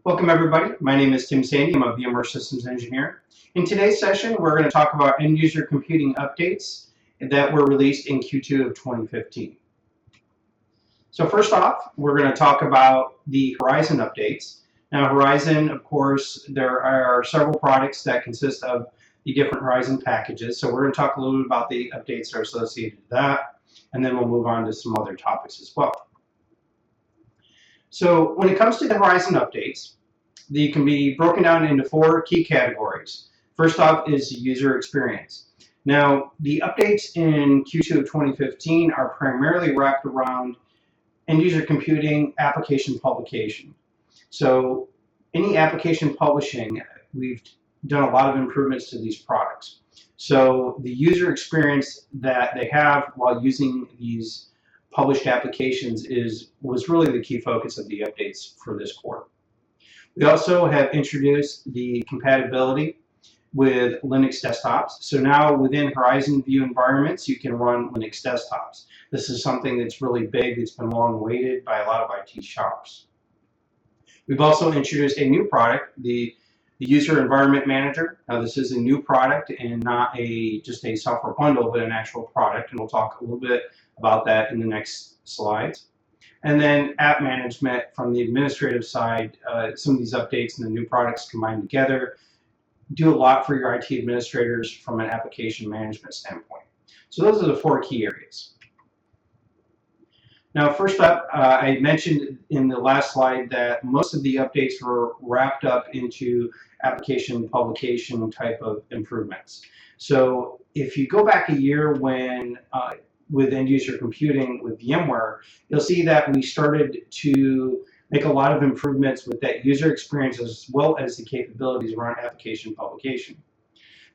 Welcome everybody. My name is Tim Sandy. I'm a VMware Systems Engineer. In today's session, we're going to talk about end user computing updates that were released in Q2 of 2015. So first off, we're going to talk about the Horizon updates. Now Horizon, of course, there are several products that consist of the different Horizon packages. So we're going to talk a little bit about the updates that are associated with that, and then we'll move on to some other topics as well. So when it comes to the Horizon updates, they can be broken down into four key categories. First off is user experience. Now, the updates in Q2 of 2015 are primarily wrapped around end user computing application publication. So any application publishing, we've done a lot of improvements to these products. So the user experience that they have while using these published applications was really the key focus of the updates for this quarter. We also have introduced the compatibility with Linux desktops. So now within Horizon View environments, you can run Linux desktops. This is something that's really big. It's been long awaited by a lot of IT shops. We've also introduced a new product, the User Environment Manager. Now this is a new product and not just a software bundle, but an actual product. And we'll talk a little bit about that in the next slides. And then app management from the administrative side, some of these updates and the new products combined together do a lot for your IT administrators from an application management standpoint. So those are the four key areas. Now, first up, I mentioned in the last slide that most of the updates were wrapped up into application publication type of improvements. So if you go back a year when with end user computing with VMware, you'll see that we started to make a lot of improvements with that user experience as well as the capabilities around application publication.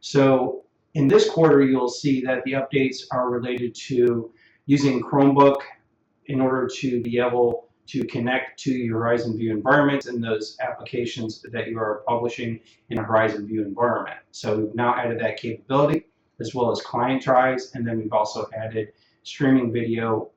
So in this quarter, you'll see that the updates are related to using Chromebook in order to be able to connect to your Horizon View environment and those applications that you are publishing in a Horizon View environment. So we've now added that capability as well as client tries, and then we've also added streaming video.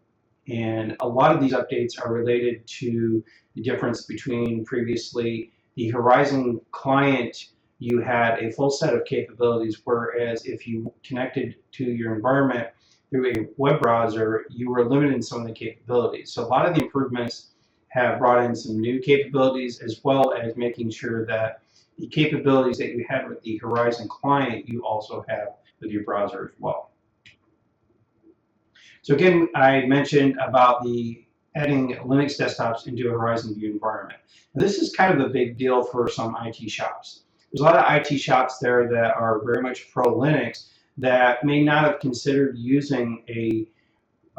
And a lot of these updates are related to the difference between previously the Horizon client, you had a full set of capabilities, whereas if you connected to your environment through a web browser, you were limited in some of the capabilities. So a lot of the improvements have brought in some new capabilities, as well as making sure that the capabilities that you had with the Horizon client, you also have with your browser as well. So again, I mentioned about the adding Linux desktops into a Horizon View environment. Now, this is kind of a big deal for some IT shops. There's a lot of IT shops there that are very much pro-Linux that may not have considered using a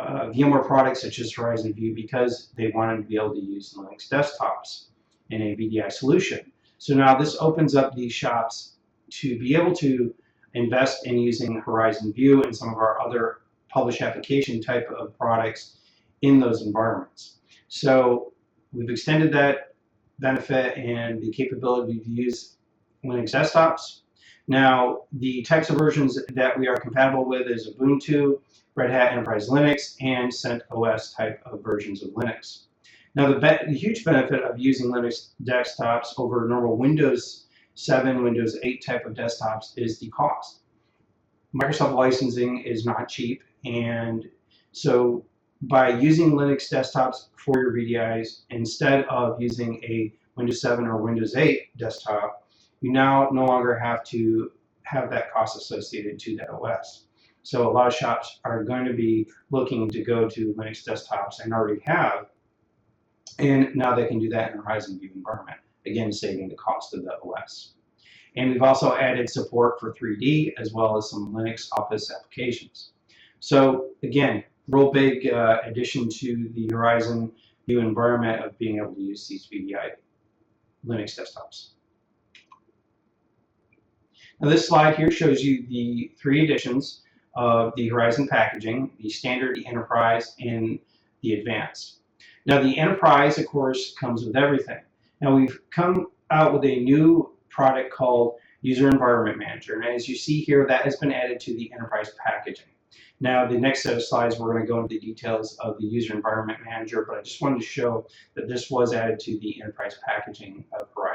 VMware product such as Horizon View because they wanted to be able to use Linux desktops in a VDI solution. So now this opens up these shops to be able to invest in using Horizon View and some of our other published application type of products in those environments. So we've extended that benefit and the capability to use Linux desktops. Now, the types of versions that we are compatible with is Ubuntu, Red Hat Enterprise Linux, and CentOS type of versions of Linux. Now, the huge benefit of using Linux desktops over normal Windows 7, Windows 8 type of desktops is the cost. Microsoft licensing is not cheap, and so by using Linux desktops for your VDIs instead of using a Windows 7 or Windows 8 desktop, you now no longer have to have that cost associated to that OS. So a lot of shops are going to be looking to go to Linux desktops and already have, and now they can do that in a Horizon View environment, again saving the cost of the OS. And we've also added support for 3D as well as some Linux Office applications. So again, real big addition to the Horizon View environment of being able to use these VDI Linux desktops. Now this slide here shows you the three editions of the Horizon packaging, the Standard, the Enterprise, and the Advanced. Now the Enterprise, of course, comes with everything. Now we've come out with a new product called User Environment Manager, and as you see here, that has been added to the Enterprise packaging. Now, the next set of slides, we're going to go into the details of the User Environment Manager, but I just wanted to show that this was added to the Enterprise packaging of Horizon.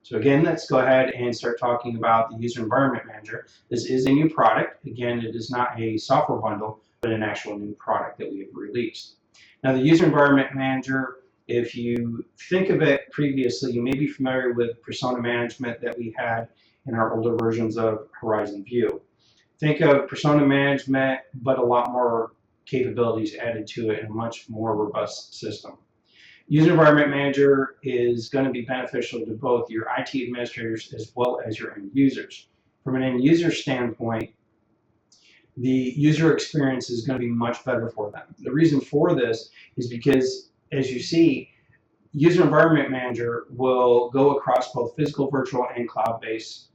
So again, let's go ahead and start talking about the User Environment Manager. This is a new product. Again, it is not a software bundle, but an actual new product that we have released. Now, the User Environment Manager, if you think of it previously, you may be familiar with persona management that we had in our older versions of Horizon View. Think of persona management, but a lot more capabilities added to it in a much more robust system. User Environment Manager is going to be beneficial to both your IT administrators as well as your end users. From an end user standpoint, the user experience is going to be much better for them. The reason for this is because, as you see, User Environment Manager will go across both physical, virtual, and cloud-based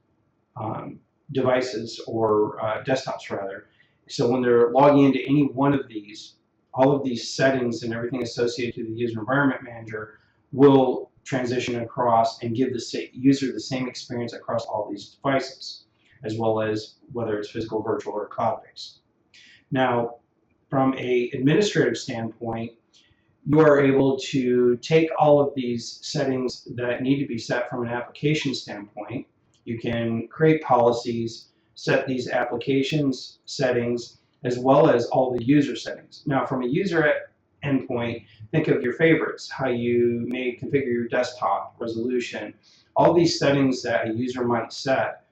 devices, or desktops rather. So when they're logging into any one of these, all of these settings and everything associated to the User Environment Manager will transition across and give the user the same experience across all these devices, as well as whether it's physical, virtual, or cloud-based. Now, from an administrative standpoint, you are able to take all of these settings that need to be set from an application standpoint. You can create policies, set these applications settings, as well as all the user settings. Now, from a user endpoint, think of your favorites, how you may configure your desktop, resolution, all these settings that a user might set,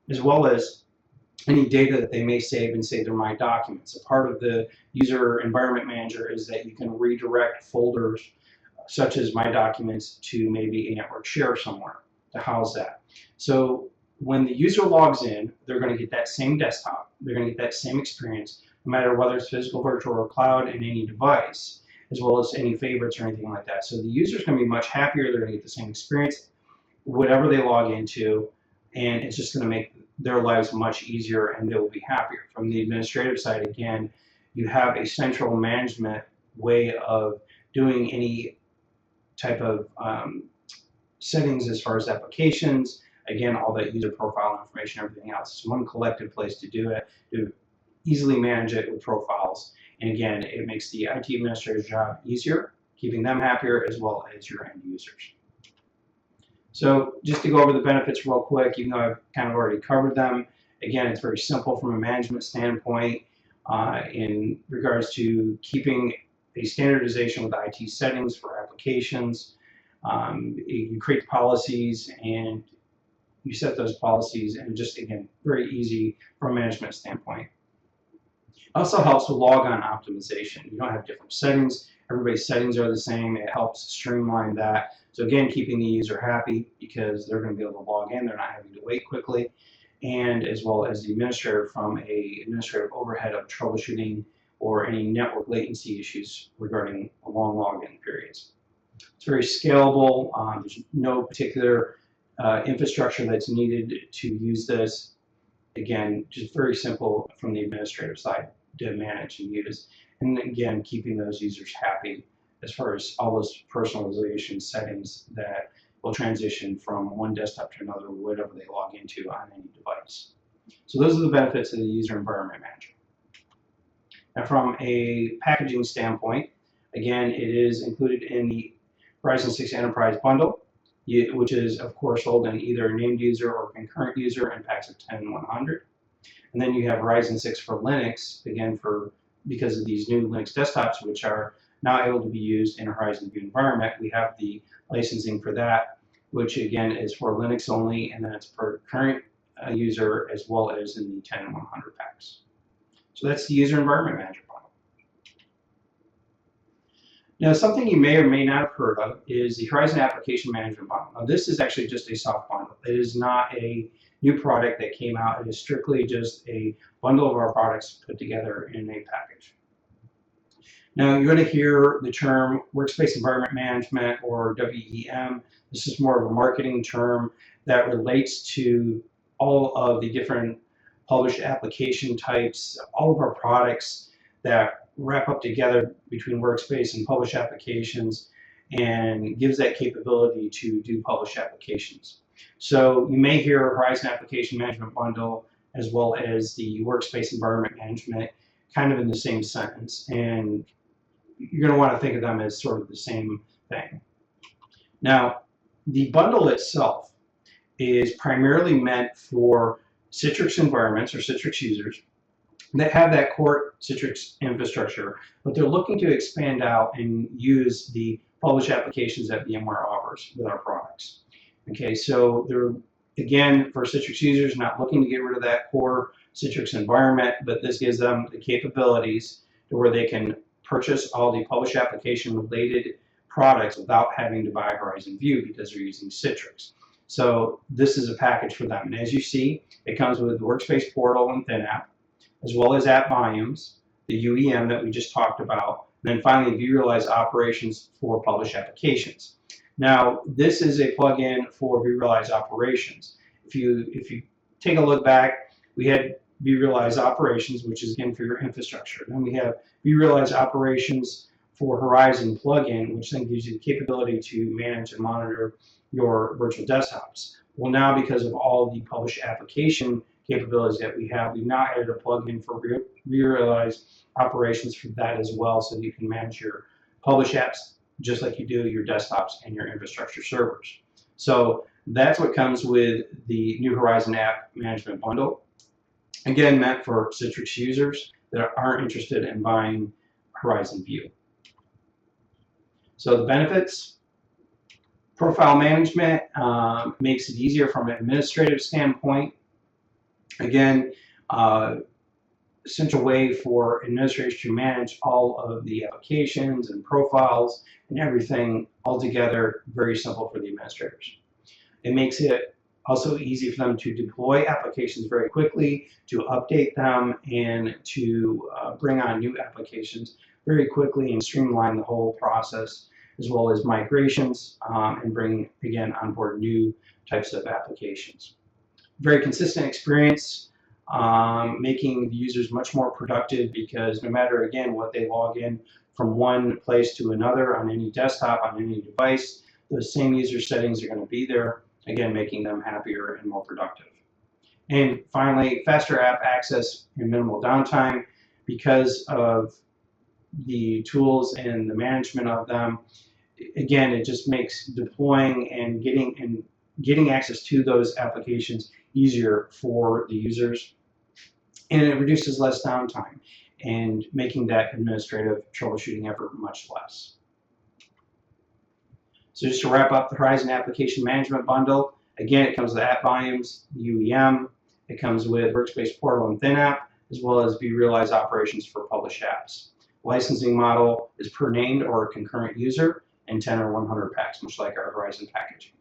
as well as any data that they may save in, say, their My Documents. A part of the User Environment Manager is that you can redirect folders such as My Documents to maybe a network share somewhere to house that. So when the user logs in, they're going to get that same desktop. They're going to get that same experience, no matter whether it's physical, virtual, or cloud, in any device, as well as any favorites or anything like that. So the user's going to be much happier. They're going to get the same experience, whatever they log into, and it's just going to make their lives much easier, and they will be happier. From the administrative side, again, you have a central management way of doing any type of settings as far as applications. Again, all that user profile information, everything else. It's one collective place to do it, to easily manage it with profiles. And again, it makes the IT administrator's job easier, keeping them happier, as well as your end users. So just to go over the benefits real quick, even though I've kind of already covered them, again, it's very simple from a management standpoint in regards to keeping a standardization with IT settings for applications. You create policies and you set those policies, and just, again, very easy from a management standpoint. It also helps with logon optimization. You don't have different settings. Everybody's settings are the same. It helps streamline that. So again, keeping the user happy because they're going to be able to log in. They're not having to wait quickly. And as well as the administrator from a administrative overhead of troubleshooting or any network latency issues regarding long login periods. It's very scalable. There's no particular infrastructure that's needed to use this. Again, just very simple from the administrative side to manage and use. And again, keeping those users happy as far as all those personalization settings that will transition from one desktop to another, whatever they log into on any device. So those are the benefits of the User Environment Manager. Now, from a packaging standpoint, again, it is included in the Horizon 6 Enterprise Bundle, which is, of course, sold in either named user or concurrent user in packs of 10 and 100. And then you have Horizon 6 for Linux, again, because of these new Linux desktops, which are now able to be used in a Horizon View environment. We have the licensing for that, which again is for Linux only, and then it's per current user as well as in the 10 and 100 packs. So that's the User Environment Manager bundle. Now, something you may or may not have heard of is the Horizon Application Management bundle. Now, this is actually just a soft bundle. It is not a new product that came out. It is strictly just a bundle of our products put together in a package. Now, you're going to hear the term Workspace Environment Management, or WEM. This is more of a marketing term that relates to all of the different published application types, all of our products that wrap up together between Workspace and published applications, and gives that capability to do published applications. So you may hear Horizon Application Management Bundle as well as the Workspace Environment Management kind of in the same sentence, and you're going to want to think of them as sort of the same thing. Now, the bundle itself is primarily meant for Citrix environments or Citrix users that have that core Citrix infrastructure, but they're looking to expand out and use the published applications that VMware offers with our products. Okay, so they're, again, for Citrix users, not looking to get rid of that core Citrix environment, but this gives them the capabilities to where they can purchase all the published application related products without having to buy Horizon View because they're using Citrix. So this is a package for them. And as you see, it comes with the Workspace Portal and ThinApp, as well as App Volumes, the UEM that we just talked about, and then finally vRealize Operations for published applications. Now, this is a plugin for vRealize Operations. If you take a look back, we had vRealize Operations, which is again for your infrastructure. Then we have vRealize Operations for Horizon plugin, which then gives you the capability to manage and monitor your virtual desktops. Well, now because of all the published application capabilities that we have, we've now added a plugin for vRealize Operations for that as well, so that you can manage your published apps just like you do your desktops and your infrastructure servers. So that's what comes with the new Horizon App Management Bundle. Again, meant for Citrix users that aren't interested in buying Horizon View. So the benefits: profile management makes it easier from an administrative standpoint. Again, essential way for administrators to manage all of the applications and profiles and everything all together, very simple for the administrators. It makes it also easy for them to deploy applications very quickly, to update them, and to bring on new applications very quickly and streamline the whole process, as well as migrations, and bring, again, on board new types of applications. Very consistent experience, making the users much more productive, because no matter, again, what they log in from one place to another on any desktop, on any device, those same user settings are going to be there, again, making them happier and more productive. And finally, faster app access and minimal downtime. Because of the tools and the management of them, again, it just makes deploying and getting access to those applications easier for the users, and it reduces less downtime and making that administrative troubleshooting effort much less. So just to wrap up the Horizon Application Management Bundle, again, it comes with App Volumes, UEM, it comes with Workspace Portal and ThinApp, as well as vRealize Operations for published apps. Licensing model is per named or concurrent user, and 10 or 100 packs, much like our Horizon packaging.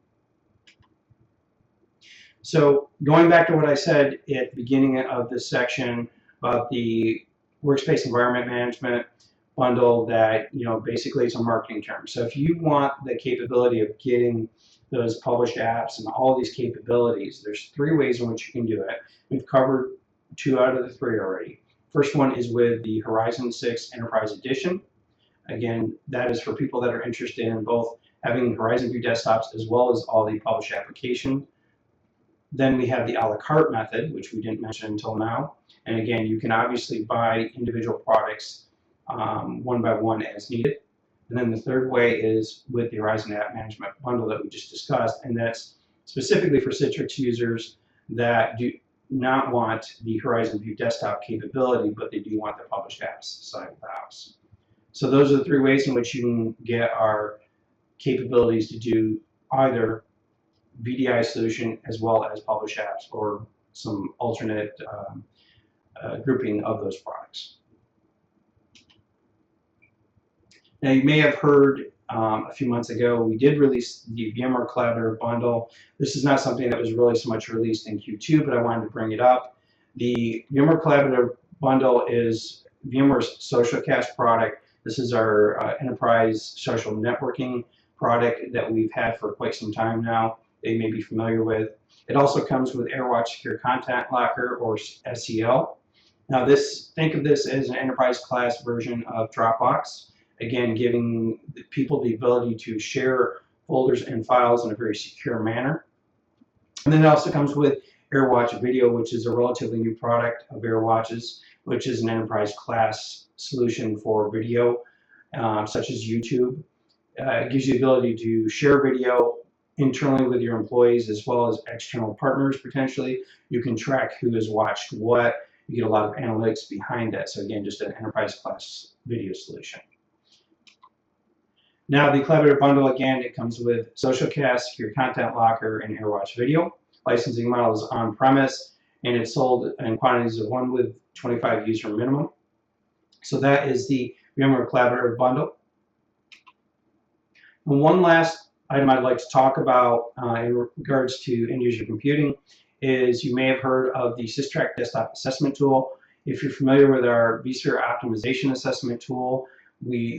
So going back to what I said at the beginning of this section about the Workspace Environment Management Bundle, that, basically it's a marketing term. So if you want the capability of getting those published apps and all these capabilities, there's 3 ways in which you can do it. We've covered 2 out of the 3 already. First one is with the Horizon 6 Enterprise Edition. Again, that is for people that are interested in both having Horizon View desktops as well as all the published application. Then we have the a la carte method, which we didn't mention until now. And again, you can obviously buy individual products one by one as needed. And then the third way is with the Horizon App Management Bundle that we just discussed, and that's specifically for Citrix users that do not want the Horizon View desktop capability, but they do want the published apps side of the house. So those are the 3 ways in which you can get our capabilities to do either VDI solution as well as published apps, or some alternate grouping of those products. Now, you may have heard a few months ago, we did release the VMware Collaborative Bundle. This is not something that was really so much released in Q2, but I wanted to bring it up. The VMware Collaborative Bundle is VMware's SocialCast product. This is our enterprise social networking product that we've had for quite some time now, that you may be familiar with. It also comes with AirWatch Secure Content Locker, or SCL. Now, think of this as an enterprise class version of Dropbox. Again, giving people the ability to share folders and files in a very secure manner. And then it also comes with AirWatch Video, which is a relatively new product of AirWatch's, which is an enterprise class solution for video, such as YouTube. It gives you the ability to share video internally with your employees as well as external partners potentially. You can track who has watched what. You get a lot of analytics behind that. So again, just an enterprise class video solution. Now the collaborative bundle, again, it comes with SocialCast, Secure Content Locker, and AirWatch Video. Licensing model is on-premise, and it's sold in quantities of 1 with 25 user minimum. So that is the VMware Collaborative Bundle. And one last item I'd like to talk about in regards to end user computing is you may have heard of the SysTrack Desktop Assessment tool. If you're familiar with our vSphere Optimization Assessment tool,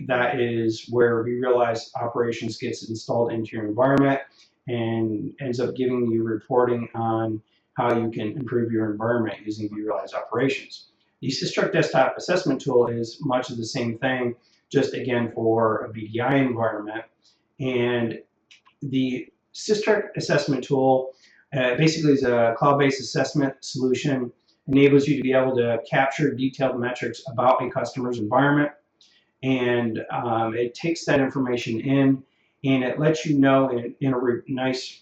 that is where vRealize Operations gets installed into your environment and ends up giving you reporting on how you can improve your environment using vRealize Operations. The SysTrack Desktop Assessment tool is much of the same thing, just again for a VDI environment. And the SysTrack Assessment tool basically is a cloud-based assessment solution, enables you to be able to capture detailed metrics about a customer's environment. And it takes that information in and it lets you know in a nice,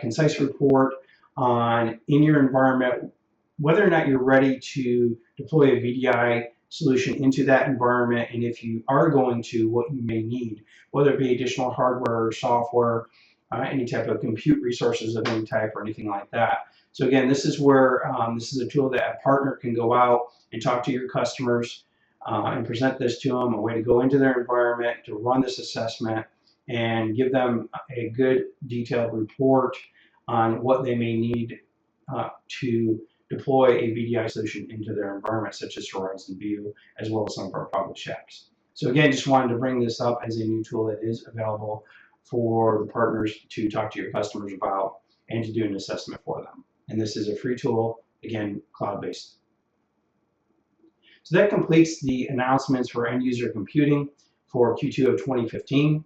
concise report on in your environment whether or not you're ready to deploy a VDI solution into that environment, and if you are going to, what you may need, whether it be additional hardware or software, any type of compute resources of any type or anything like that. So again, this is where this is a tool that a partner can go out and talk to your customers and present this to them, a way to go into their environment, to run this assessment, and give them a good detailed report on what they may need to deploy a VDI solution into their environment, such as Horizon View, as well as some of our published apps. So again, just wanted to bring this up as a new tool that is available for the partners to talk to your customers about and to do an assessment for them. And this is a free tool, again, cloud-based. So that completes the announcements for end user computing for Q2 of 2015.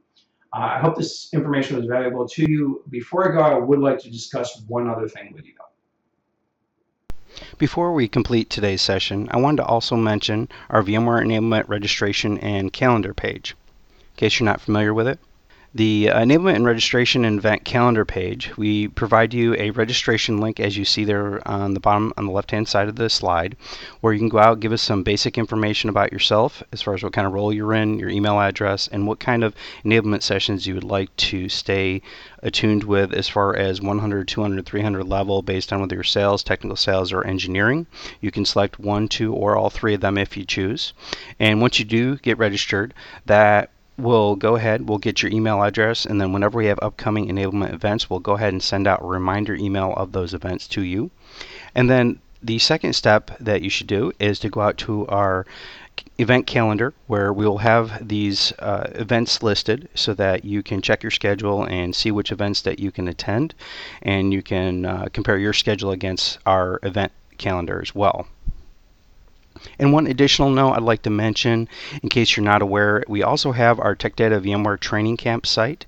I hope this information was valuable to you. Before I go, I would like to discuss one other thing with you, though. Before we complete today's session, I wanted to also mention our VMware Enablement Registration and Calendar page, in case you're not familiar with it. The Enablement and Registration and Event Calendar page, we provide you a registration link as you see there on the bottom on the left-hand side of the slide, where you can go out, give us some basic information about yourself as far as what kind of role you're in, your email address, and what kind of enablement sessions you would like to stay attuned with as far as 100, 200, 300 level based on whether you're sales, technical sales, or engineering. You can select 1, 2, or all 3 of them if you choose. And once you do get registered, we'll go ahead, we'll get your email address, and then whenever we have upcoming enablement events, we'll go ahead and send out a reminder email of those events to you. And then the second step that you should do is to go out to our event calendar, where we will have these events listed so that you can check your schedule and see which events that you can attend, and you can compare your schedule against our event calendar as well. And one additional note I'd like to mention, in case you're not aware, we also have our Tech Data VMware Training Camp site.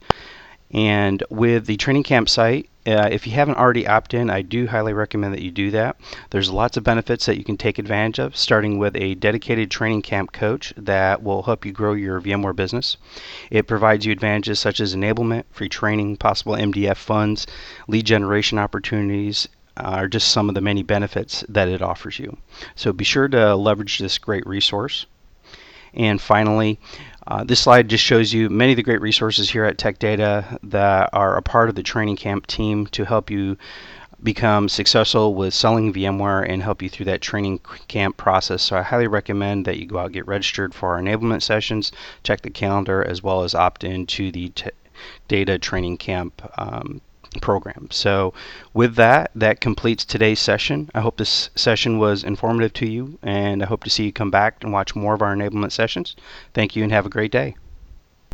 And with the Training Camp site, if you haven't already opted in, I do highly recommend that you do that. There's lots of benefits that you can take advantage of, starting with a dedicated training camp coach that will help you grow your VMware business. It provides you advantages such as enablement, free training, possible MDF funds, lead generation opportunities, are just some of the many benefits that it offers you. So be sure to leverage this great resource. And finally, this slide just shows you many of the great resources here at Tech Data that are a part of the training camp team to help you become successful with selling VMware and help you through that training camp process. So I highly recommend that you go out and get registered for our enablement sessions, check the calendar, as well as opt in to the Data Training Camp program. So with that completes today's session. I hope this session was informative to you, and I hope to see you come back and watch more of our enablement sessions. Thank you and have a great day.